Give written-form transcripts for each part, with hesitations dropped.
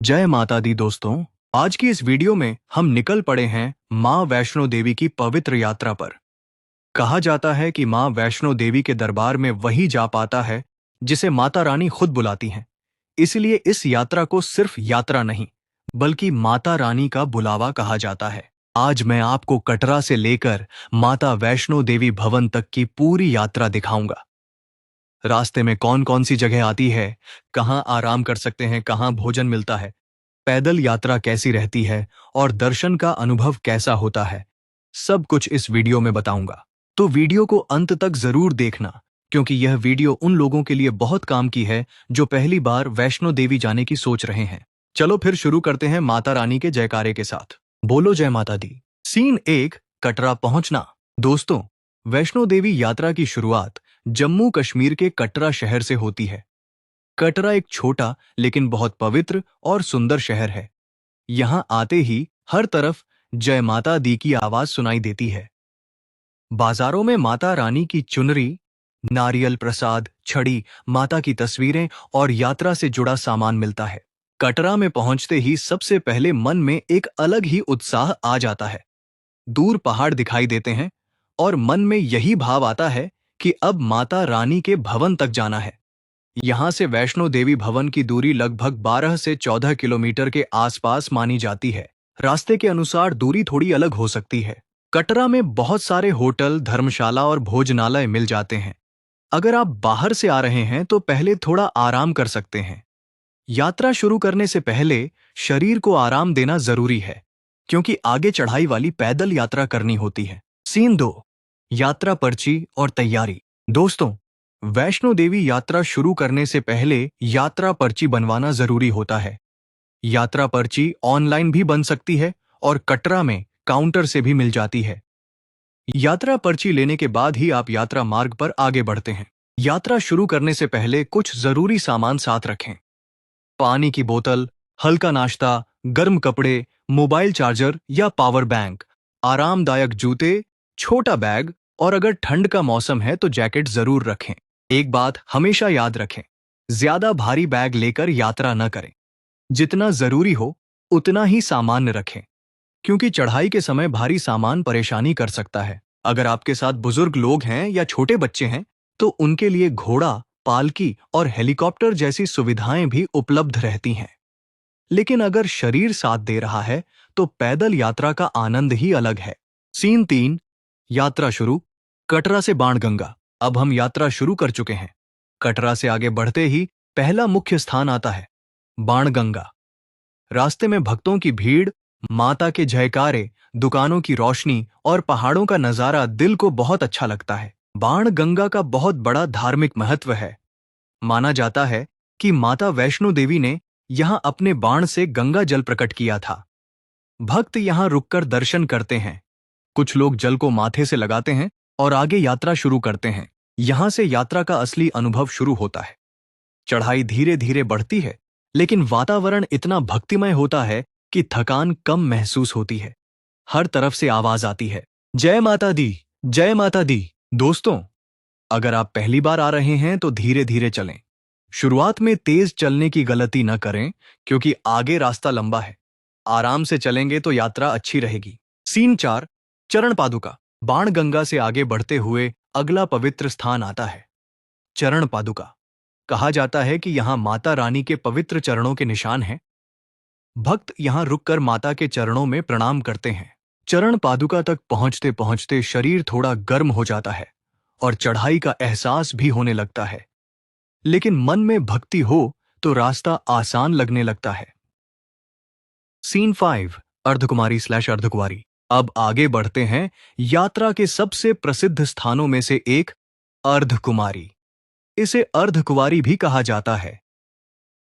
जय माता दी दोस्तों। आज की इस वीडियो में हम निकल पड़े हैं मां वैष्णो देवी की पवित्र यात्रा पर। कहा जाता है कि मां वैष्णो देवी के दरबार में वही जा पाता है जिसे माता रानी खुद बुलाती हैं। इसलिए इस यात्रा को सिर्फ यात्रा नहीं बल्कि माता रानी का बुलावा कहा जाता है। आज मैं आपको कटरा से लेकर माता वैष्णो देवी भवन तक की पूरी यात्रा दिखाऊंगा। रास्ते में कौन कौन सी जगह आती है, कहाँ आराम कर सकते हैं, कहाँ भोजन मिलता है, पैदल यात्रा कैसी रहती है और दर्शन का अनुभव कैसा होता है, सब कुछ इस वीडियो में बताऊंगा। तो वीडियो को अंत तक जरूर देखना, क्योंकि यह वीडियो उन लोगों के लिए बहुत काम की है जो पहली बार वैष्णो देवी जाने की सोच रहे हैं। चलो फिर शुरू करते हैं माता रानी के जयकारे के साथ। बोलो जय माता दी। सीन 1, कटरा पहुंचना। दोस्तों, वैष्णो देवी यात्रा की शुरुआत जम्मू कश्मीर के कटरा शहर से होती है। कटरा एक छोटा लेकिन बहुत पवित्र और सुंदर शहर है। यहां आते ही हर तरफ जय माता दी की आवाज सुनाई देती है। बाजारों में माता रानी की चुनरी, नारियल प्रसाद, छड़ी, माता की तस्वीरें और यात्रा से जुड़ा सामान मिलता है। कटरा में पहुंचते ही सबसे पहले मन में एक अलग ही उत्साह आ जाता है। दूर पहाड़ दिखाई देते हैं और मन में यही भाव आता है कि अब माता रानी के भवन तक जाना है। यहां से वैष्णो देवी भवन की दूरी लगभग 12 से 14 किलोमीटर के आसपास मानी जाती है। रास्ते के अनुसार दूरी थोड़ी अलग हो सकती है। कटरा में बहुत सारे होटल, धर्मशाला और भोजनालय मिल जाते हैं। अगर आप बाहर से आ रहे हैं तो पहले थोड़ा आराम कर सकते हैं। यात्रा शुरू करने से पहले शरीर को आराम देना जरूरी है, क्योंकि आगे चढ़ाई वाली पैदल यात्रा करनी होती है। सीन 2, यात्रा पर्ची और तैयारी। दोस्तों, वैष्णो देवी यात्रा शुरू करने से पहले यात्रा पर्ची बनवाना जरूरी होता है। यात्रा पर्ची ऑनलाइन भी बन सकती है और कटरा में काउंटर से भी मिल जाती है। यात्रा पर्ची लेने के बाद ही आप यात्रा मार्ग पर आगे बढ़ते हैं। यात्रा शुरू करने से पहले कुछ जरूरी सामान साथ रखें। पानी की बोतल, हल्का नाश्ता, गर्म कपड़े, मोबाइल चार्जर या पावर बैंक, आरामदायक जूते, छोटा बैग और अगर ठंड का मौसम है तो जैकेट जरूर रखें। एक बात हमेशा याद रखें, ज्यादा भारी बैग लेकर यात्रा न करें। जितना जरूरी हो उतना ही सामान्य रखें, क्योंकि चढ़ाई के समय भारी सामान परेशानी कर सकता है। अगर आपके साथ बुजुर्ग लोग हैं या छोटे बच्चे हैं तो उनके लिए घोड़ा, पालकी और हेलीकॉप्टर जैसी सुविधाएं भी उपलब्ध रहती हैं। लेकिन अगर शरीर साथ दे रहा है तो पैदल यात्रा का आनंद ही अलग है। सीन 3, यात्रा शुरू। कटरा से बाणगंगा। अब हम यात्रा शुरू कर चुके हैं। कटरा से आगे बढ़ते ही पहला मुख्य स्थान आता है, बाणगंगा। रास्ते में भक्तों की भीड़, माता के जयकारे, दुकानों की रोशनी और पहाड़ों का नजारा दिल को बहुत अच्छा लगता है। बाणगंगा का बहुत बड़ा धार्मिक महत्व है। माना जाता है कि माता वैष्णो देवी ने यहां अपने बाण से गंगा जल प्रकट किया था। भक्त यहां रुककर दर्शन करते हैं। कुछ लोग जल को माथे से लगाते हैं और आगे यात्रा शुरू करते हैं। यहां से यात्रा का असली अनुभव शुरू होता है। चढ़ाई धीरे धीरे बढ़ती है, लेकिन वातावरण इतना भक्तिमय होता है कि थकान कम महसूस होती है। हर तरफ से आवाज आती है, जय माता दी, जय माता दी। दोस्तों, अगर आप पहली बार आ रहे हैं तो धीरे धीरे चलें। शुरुआत में तेज चलने की गलती न करें, क्योंकि आगे रास्ता लंबा है। आराम से चलेंगे तो यात्रा अच्छी रहेगी। सीन 4, चरण पादुका। बाणगंगा से आगे बढ़ते हुए अगला पवित्र स्थान आता है, चरण पादुका। कहा जाता है कि यहां माता रानी के पवित्र चरणों के निशान हैं। भक्त यहां रुककर माता के चरणों में प्रणाम करते हैं। चरण पादुका तक पहुंचते पहुंचते शरीर थोड़ा गर्म हो जाता है और चढ़ाई का एहसास भी होने लगता है। लेकिन मन में भक्ति हो तो रास्ता आसान लगने लगता है। सीन 5, अर्धकुमारी/अर्धकुंवारी। अब आगे बढ़ते हैं यात्रा के सबसे प्रसिद्ध स्थानों में से एक, अर्धकुमारी। इसे अर्धकुंवारी भी कहा जाता है।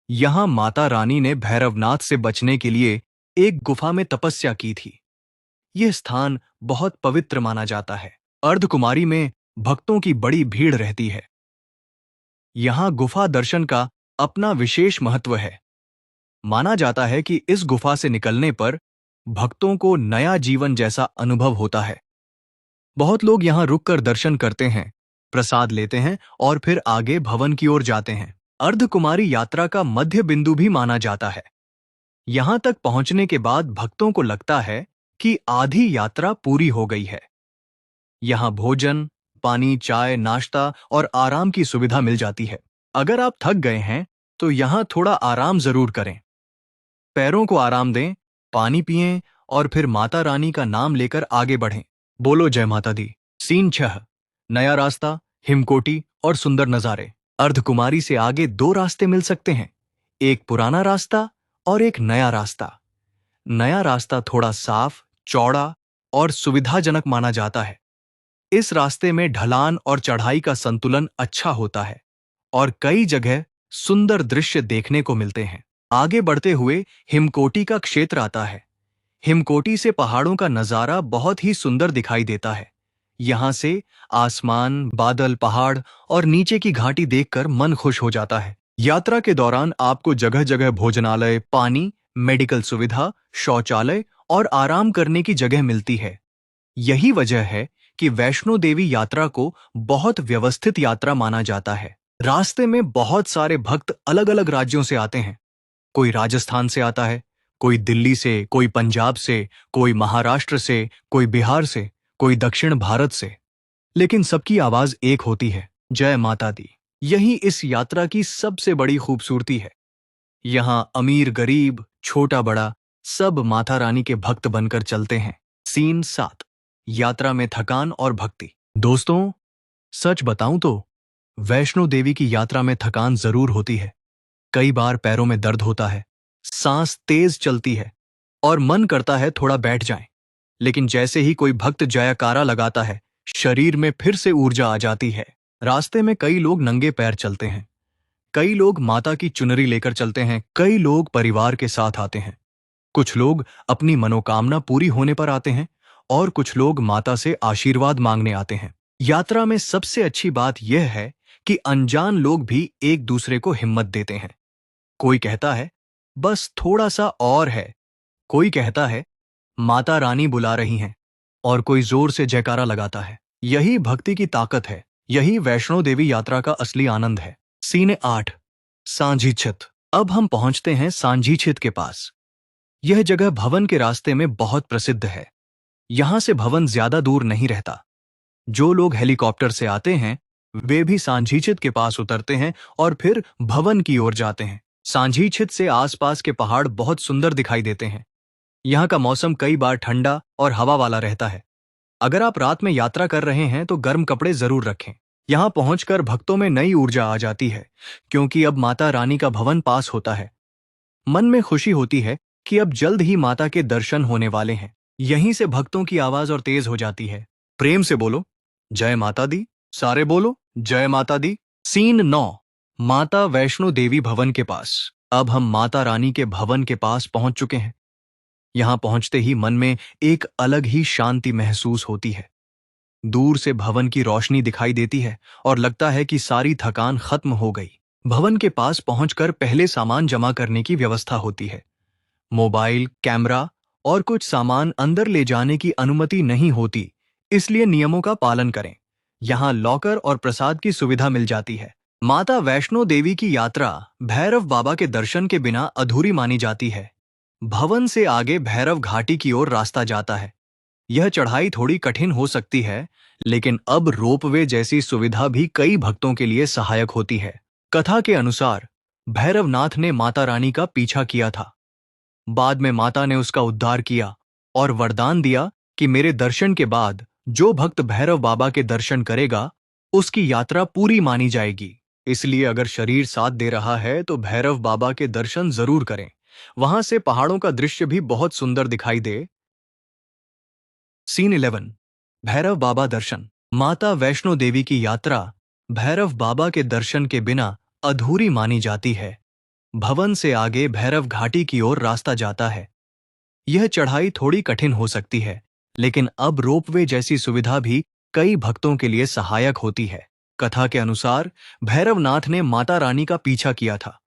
यहां माता रानी ने भैरवनाथ से बचने के लिए एक गुफा में तपस्या की थी। यह स्थान बहुत पवित्र माना जाता है। अर्धकुमारी में भक्तों की बड़ी भीड़ रहती है। यहां गुफा दर्शन का अपना विशेष महत्व है। माना जाता है कि इस गुफा से निकलने पर भक्तों को नया जीवन जैसा अनुभव होता है। बहुत लोग यहां रुककर दर्शन करते हैं, प्रसाद लेते हैं और फिर आगे भवन की ओर जाते हैं। अर्धकुमारी यात्रा का मध्य बिंदु भी माना जाता है। यहां तक पहुंचने के बाद भक्तों को लगता है कि आधी यात्रा पूरी हो गई है। यहाँ भोजन, पानी, चाय, नाश्ता और आराम की सुविधा मिल जाती है। अगर आप थक गए हैं तो यहाँ थोड़ा आराम जरूर करें। पैरों को आराम दें, पानी पिएं और फिर माता रानी का नाम लेकर आगे बढ़ें। बोलो जय माता दी। सीन 6। नया रास्ता, हिमकोटी और सुंदर नजारे। अर्धकुमारी से आगे दो रास्ते मिल सकते हैं, एक पुराना रास्ता और एक नया रास्ता। नया रास्ता थोड़ा साफ, चौड़ा और सुविधाजनक माना जाता है। इस रास्ते में ढलान और चढ़ाई का संतुलन अच्छा होता है और कई जगह सुंदर दृश्य देखने को मिलते हैं। आगे बढ़ते हुए हिमकोटी का क्षेत्र आता है। हिमकोटी से पहाड़ों का नजारा बहुत ही सुंदर दिखाई देता है। यहाँ से आसमान, बादल, पहाड़ और नीचे की घाटी देखकर मन खुश हो जाता है। यात्रा के दौरान आपको जगह जगह भोजनालय, पानी, मेडिकल सुविधा, शौचालय और आराम करने की जगह मिलती है। यही वजह है कि वैष्णो देवी यात्रा को बहुत व्यवस्थित यात्रा माना जाता है। रास्ते में बहुत सारे भक्त अलग अलग राज्यों से आते हैं। कोई राजस्थान से आता है, कोई दिल्ली से, कोई पंजाब से, कोई महाराष्ट्र से, कोई बिहार से, कोई दक्षिण भारत से। लेकिन सबकी आवाज एक होती है, जय माता दी। यही इस यात्रा की सबसे बड़ी खूबसूरती है। यहाँ अमीर, गरीब, छोटा बड़ा सब माता रानी के भक्त बनकर चलते हैं। सीन 7। यात्रा में थकान और भक्ति। दोस्तों, सच बताऊं तो वैष्णो देवी की यात्रा में थकान जरूर होती है। कई बार पैरों में दर्द होता है, सांस तेज चलती है और मन करता है थोड़ा बैठ जाएं। लेकिन जैसे ही कोई भक्त जयकारा लगाता है, शरीर में फिर से ऊर्जा आ जाती है। रास्ते में कई लोग नंगे पैर चलते हैं, कई लोग माता की चुनरी लेकर चलते हैं, कई लोग परिवार के साथ आते हैं। कुछ लोग अपनी मनोकामना पूरी होने पर आते हैं और कुछ लोग माता से आशीर्वाद मांगने आते हैं। यात्रा में सबसे अच्छी बात यह है कि अनजान लोग भी एक दूसरे को हिम्मत देते हैं। कोई कहता है बस थोड़ा सा और है, कोई कहता है माता रानी बुला रही हैं, और कोई जोर से जयकारा लगाता है। यही भक्ति की ताकत है, यही वैष्णो देवी यात्रा का असली आनंद है। सीन 8। सांझी छित। अब हम पहुंचते हैं सांझी छित के पास। यह जगह भवन के रास्ते में बहुत प्रसिद्ध है। यहां से भवन ज्यादा दूर नहीं रहता। जो लोग हेलीकॉप्टर से आते हैं वे भी सांझीछित के पास उतरते हैं और फिर भवन की ओर जाते हैं। सांझीछित से आसपास के पहाड़ बहुत सुंदर दिखाई देते हैं। यहाँ का मौसम कई बार ठंडा और हवा वाला रहता है। अगर आप रात में यात्रा कर रहे हैं तो गर्म कपड़े जरूर रखें। यहाँ पहुंचकर भक्तों में नई ऊर्जा आ जाती है, क्योंकि अब माता रानी का भवन पास होता है। मन में खुशी होती है कि अब जल्द ही माता के दर्शन होने वाले हैं। यहीं से भक्तों की आवाज और तेज हो जाती है। प्रेम से बोलो जय माता दी। सारे बोलो जय माता दी। सीन 9। माता वैष्णो देवी भवन के पास। अब हम माता रानी के भवन के पास पहुंच चुके हैं। यहां पहुंचते ही मन में एक अलग ही शांति महसूस होती है। दूर से भवन की रोशनी दिखाई देती है और लगता है कि सारी थकान खत्म हो गई। भवन के पास पहुंचकर पहले सामान जमा करने की व्यवस्था होती है। मोबाइल, कैमरा और कुछ सामान अंदर ले जाने की अनुमति नहीं होती, इसलिए नियमों का पालन करें। यहाँ लॉकर और प्रसाद की सुविधा मिल जाती है। माता वैष्णो देवी की यात्रा भैरव बाबा के दर्शन के बिना अधूरी मानी जाती है। भवन से आगे भैरव घाटी की ओर रास्ता जाता है। यह चढ़ाई थोड़ी कठिन हो सकती है, लेकिन अब रोपवे जैसी सुविधा भी कई भक्तों के लिए सहायक होती है। कथा के अनुसार भैरवनाथ ने माता रानी का पीछा किया था। बाद में माता ने उसका उद्धार किया और वरदान दिया कि मेरे दर्शन के बाद जो भक्त भैरव बाबा के दर्शन करेगा उसकी यात्रा पूरी मानी जाएगी। इसलिए अगर शरीर साथ दे रहा है तो भैरव बाबा के दर्शन जरूर करें। वहां से पहाड़ों का दृश्य भी बहुत सुंदर दिखाई दे। सीन 11। भैरव बाबा दर्शन। माता वैष्णो देवी की यात्रा भैरव बाबा के दर्शन के बिना अधूरी मानी जाती है। भवन से आगे भैरव घाटी की ओर रास्ता जाता है। यह चढ़ाई थोड़ी कठिन हो सकती है, लेकिन अब रोपवे जैसी सुविधा भी कई भक्तों के लिए सहायक होती है। कथा के अनुसार भैरवनाथ ने माता रानी का पीछा किया था।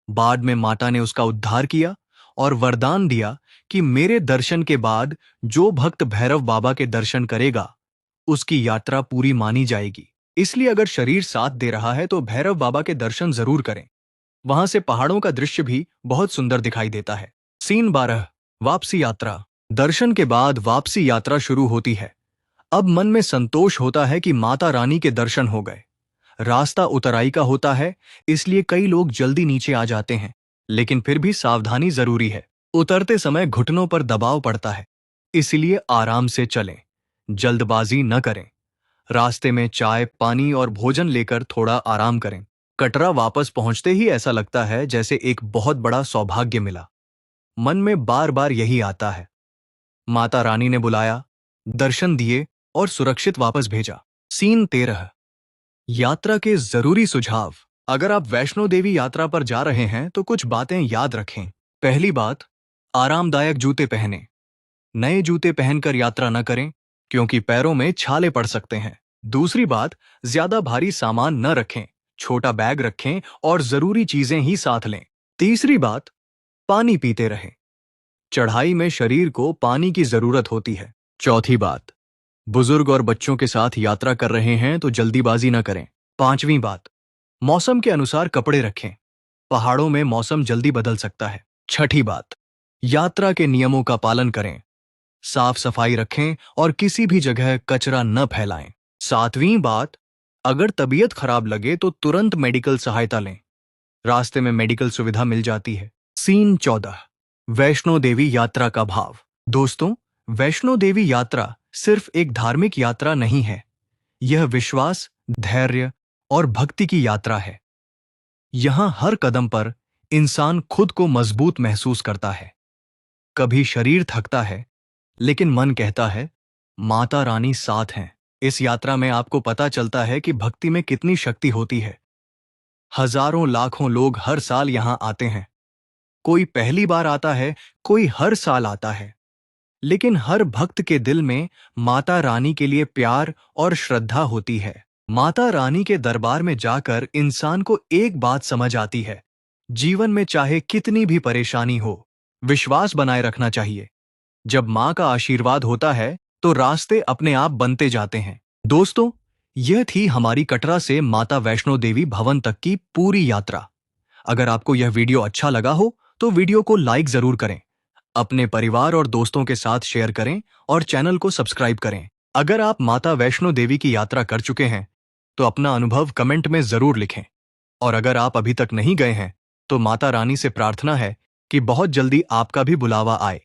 बाद में माता ने उसका उद्धार किया और वरदान दिया कि मेरे दर्शन के बाद जो भक्त भैरव बाबा के दर्शन करेगा उसकी यात्रा पूरी मानी जाएगी। इसलिए अगर शरीर साथ दे रहा है तो भैरव बाबा के दर्शन जरूर करें। वहां से पहाड़ों का दृश्य भी बहुत सुंदर दिखाई देता है। सीन 12, वापसी यात्रा। दर्शन के बाद वापसी यात्रा शुरू होती है। अब मन में संतोष होता है कि माता रानी के दर्शन हो गए। रास्ता उतराई का होता है, इसलिए कई लोग जल्दी नीचे आ जाते हैं, लेकिन फिर भी सावधानी जरूरी है। उतरते समय घुटनों पर दबाव पड़ता है, इसलिए आराम से चलें, जल्दबाजी न करें। रास्ते में चाय, पानी और भोजन लेकर थोड़ा आराम करें। कटरा वापस पहुंचते ही ऐसा लगता है जैसे एक बहुत बड़ा सौभाग्य मिला। मन में बार बार यही आता है। माता रानी ने बुलाया, दर्शन दिए और सुरक्षित वापस भेजा। सीन 13, यात्रा के जरूरी सुझाव। अगर आप वैष्णो देवी यात्रा पर जा रहे हैं तो कुछ बातें याद रखें। पहली बात, आरामदायक जूते पहनें। नए जूते पहनकर यात्रा न करें, क्योंकि पैरों में छाले पड़ सकते हैं। दूसरी बात, ज्यादा भारी सामान न रखें, छोटा बैग रखें और जरूरी चीजें ही साथ लें। तीसरी बात, पानी पीते रहें। चढ़ाई में शरीर को पानी की जरूरत होती है। चौथी बात, बुजुर्ग और बच्चों के साथ यात्रा कर रहे हैं तो जल्दीबाजी न करें। पांचवी बात, मौसम के अनुसार कपड़े रखें। पहाड़ों में मौसम जल्दी बदल सकता है। छठी बात, यात्रा के नियमों का पालन करें। साफ सफाई रखें और किसी भी जगह कचरा न फैलाएं। सातवीं बात, अगर तबीयत खराब लगे तो तुरंत मेडिकल सहायता लें। रास्ते में मेडिकल सुविधा मिल जाती है। सीन 14, वैष्णो देवी यात्रा का भाव। दोस्तों, वैष्णो देवी यात्रा सिर्फ एक धार्मिक यात्रा नहीं है, यह विश्वास, धैर्य और भक्ति की यात्रा है। यहां हर कदम पर इंसान खुद को मजबूत महसूस करता है। कभी शरीर थकता है, लेकिन मन कहता है, माता रानी साथ हैं। इस यात्रा में आपको पता चलता है कि भक्ति में कितनी शक्ति होती है। हजारों लाखों लोग हर साल यहां आते हैं। कोई पहली बार आता है, कोई हर साल आता है, लेकिन हर भक्त के दिल में माता रानी के लिए प्यार और श्रद्धा होती है। माता रानी के दरबार में जाकर इंसान को एक बात समझ आती है, जीवन में चाहे कितनी भी परेशानी हो, विश्वास बनाए रखना चाहिए। जब मां का आशीर्वाद होता है तो रास्ते अपने आप बनते जाते हैं। दोस्तों, यह थी हमारी कटरा से माता वैष्णो देवी भवन तक की पूरी यात्रा। अगर आपको यह वीडियो अच्छा लगा हो तो वीडियो को लाइक जरूर करें, अपने परिवार और दोस्तों के साथ शेयर करें और चैनल को सब्सक्राइब करें। अगर आप माता वैष्णो देवी की यात्रा कर चुके हैं तो अपना अनुभव कमेंट में जरूर लिखें। और अगर आप अभी तक नहीं गए हैं तो माता रानी से प्रार्थना है कि बहुत जल्दी आपका भी बुलावा आए।